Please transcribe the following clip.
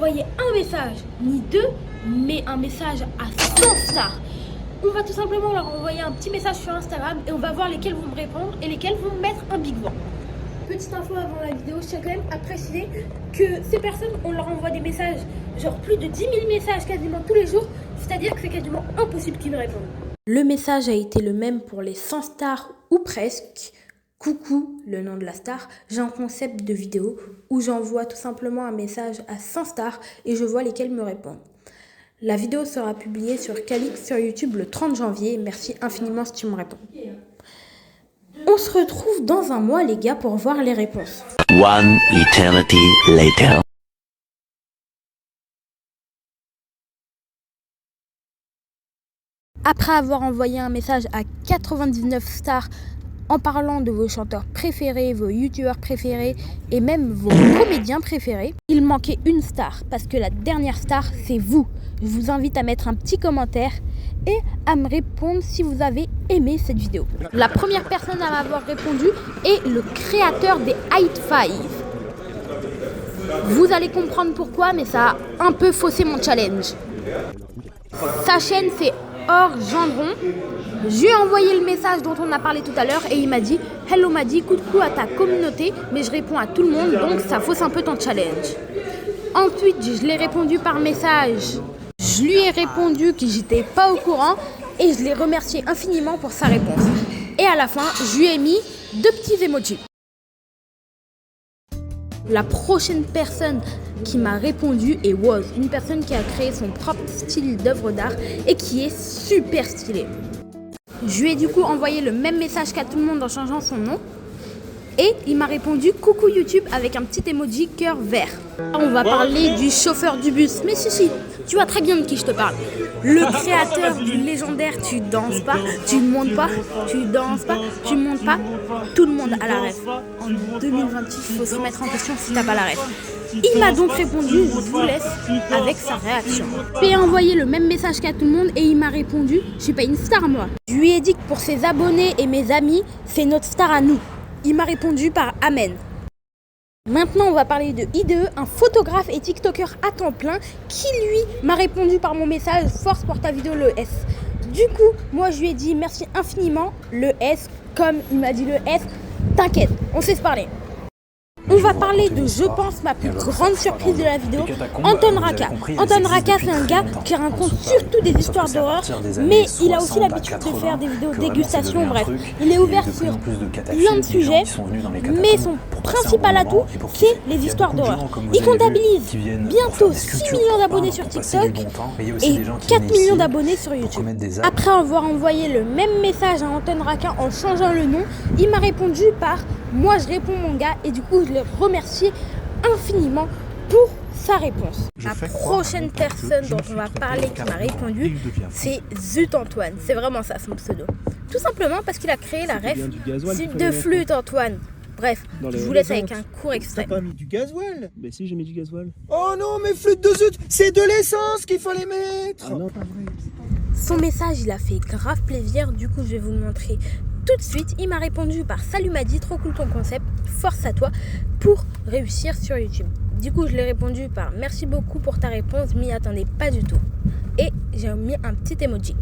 envoyer un message, ni deux, mais un message à 100 stars. On va tout simplement leur envoyer un petit message sur Instagram et on va voir lesquels vont me répondre et lesquels vont me mettre un big one. Petite info avant la vidéo, je tiens quand même à préciser que ces personnes, on leur envoie des messages, genre plus de 10 000 messages quasiment tous les jours, c'est-à-dire que c'est quasiment impossible qu'ils me répondent. Le message a été le même pour les 100 stars ou presque. Coucou, le nom de la star, j'ai un concept de vidéo où j'envoie tout simplement un message à 100 stars et je vois lesquels me répondent. La vidéo sera publiée sur Calix sur YouTube le 30 janvier. Merci infiniment si tu me réponds. On se retrouve dans un mois les gars pour voir les réponses. One eternity later. Après avoir envoyé un message à 99 stars en parlant de vos chanteurs préférés, vos youtubeurs préférés et même vos comédiens préférés, il manquait une star parce que la dernière star c'est vous. Je vous invite à mettre un petit commentaire et à me répondre si vous avez aimé cette vidéo. La première personne à m'avoir répondu est le créateur des High Five. Vous allez comprendre pourquoi, mais ça a un peu faussé mon challenge. Sa chaîne c'est Or Gendron. Je lui ai envoyé le message dont on a parlé tout à l'heure et il m'a dit « Hello Madi, coup de cou à ta communauté, mais je réponds à tout le monde, donc ça fausse un peu ton challenge. » Ensuite, je l'ai répondu par message. Je lui ai répondu que j'étais pas au courant et je l'ai remercié infiniment pour sa réponse. Et à la fin, je lui ai mis 2 petits emojis. La prochaine personne qui m'a répondu est Woz, une personne qui a créé son propre style d'œuvre d'art et qui est super stylée. Je lui ai du coup envoyé le même message qu'à tout le monde en changeant son nom. Et il m'a répondu « Coucou YouTube » avec un petit emoji cœur vert. On va parler du chauffeur du bus. Mais si, tu vois très bien de qui je te parle. Le créateur du légendaire « Tu danses pas, tu montes pas, tu danses pas, tu montes pas ». Tout le monde a la ref. En 2028, il faut se remettre en question si t'as pas la ref. Il m'a donc répondu, je vous laisse avec sa réaction. J'ai envoyé le même message qu'à tout le monde et il m'a répondu, je suis pas une star moi. Je lui ai dit que pour ses abonnés et mes amis, c'est notre star à nous. Il m'a répondu par Amen. Maintenant, on va parler de IDE, un photographe et TikToker à temps plein qui, lui, m'a répondu par mon message « Force pour ta vidéo, le S ». Du coup, moi, je lui ai dit merci infiniment, le S, comme il m'a dit le S, t'inquiète, on sait se parler. On va parler de, je pense, ma plus grande surprise de la vidéo, Anton Raka. Anton Raka, c'est un gars qui raconte surtout des histoires d'horreur, mais il a aussi l'habitude de faire des vidéos dégustation, bref. Il est ouvert sur plein de sujets, mais son principal atout, c'est les histoires d'horreur. Il comptabilise bientôt 6 millions d'abonnés sur TikTok et 4 millions d'abonnés sur YouTube. Après avoir envoyé le même message à Anton Raka en changeant le nom, il m'a répondu par « Moi je réponds mon gars » et du coup je l'ai remercié infiniment pour sa réponse. La prochaine personne dont on va parler qui m'a répondu, c'est Zut Antoine. C'est vraiment ça son pseudo. Tout simplement parce qu'il a créé la ref Zut de flûte Antoine. Bref, je vous laisse avec un court extrait. T'as pas mis du gasoil? Mais si, j'ai mis du gasoil. Oh non, mais flûte de zut, c'est de l'essence qu'il fallait mettre. Ah non, pas vrai. Son message, il a fait grave plaisir, du coup je vais vous le montrer tout de suite. Il m'a répondu par « Salut Madi, trop cool ton concept, force à toi pour réussir sur YouTube ». Du coup je l'ai répondu par « Merci beaucoup pour ta réponse, m'y attendais pas du tout ». Et j'ai mis un petit emoji.